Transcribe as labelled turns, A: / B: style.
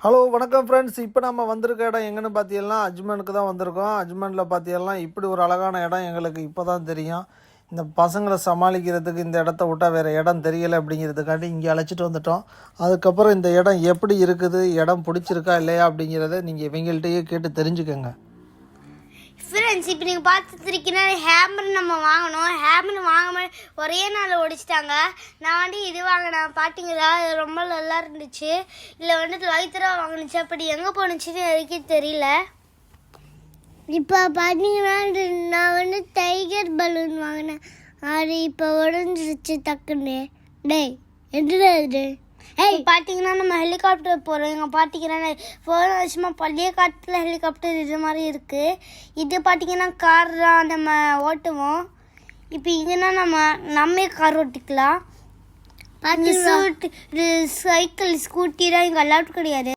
A: Hello வணக்கம் friends. இப்போ நம்ம வந்திருக்க இடம் எங்கன்னு பார்த்தீங்கன்னா அஜ்மனுக்கு தான் வந்திருக்கோம். அஜ்மனில் பார்த்தீங்கன்னா இப்படி ஒரு அழகான இடம் எங்களுக்கு இப்போ தான் தெரியும். இந்த பசங்களை சமாளிக்கிறதுக்கு இந்த இடத்த விட்டால் வேறு இடம் தெரியலை அப்படிங்கிறதுக்காண்டி இங்கே அழைச்சிட்டு வந்துட்டோம். அதுக்கப்புறம் இந்த இடம் எப்படி இருக்குது, இடம் பிடிச்சிருக்கா இல்லையா அப்படிங்கிறத நீங்கள் இவங்கள்ட்டையே கேட்டு தெரிஞ்சுக்கோங்க.
B: ஃப்ரெண்ட்ஸ், இப்போ நீங்கள் பார்த்துருக்கீங்கன்னா ஹேமர் நம்ம வாங்கணும். ஹேமர் வாங்காமல் ஒரே நாள் ஒடிச்சிட்டாங்க. நான் இது வாங்கினேன் பார்த்தீங்களா, அது ரொம்ப நல்லா இருந்துச்சு. இல்லை லைத்தரா வாங்கினுச்சு, அப்படி எங்கே போணுச்சுன்னு எனக்கே தெரியல. இப்போ பார்த்தீங்கன்னா நான் டைகர் பலூன் வாங்கினேன். அது இப்போ உடஞ்சிருச்சு டக்குன்னு. என்ன பார்த்தீங்கன்னா நம்ம ஹெலிகாப்டர் போகிறோம். இங்கே பார்த்தீங்கன்னா போன வருஷமா பழைய காலத்தில் ஹெலிகாப்டர் இது மாதிரி இருக்குது. இது பார்த்தீங்கன்னா கார் தான் நம்ம ஓட்டுவோம். இப்போ இங்கன்னா நம்ம கார் ஓட்டிக்கலாம். சைக்கிள் ஸ்கூட்டி தான் இங்கே அலவுட் கிடையாது.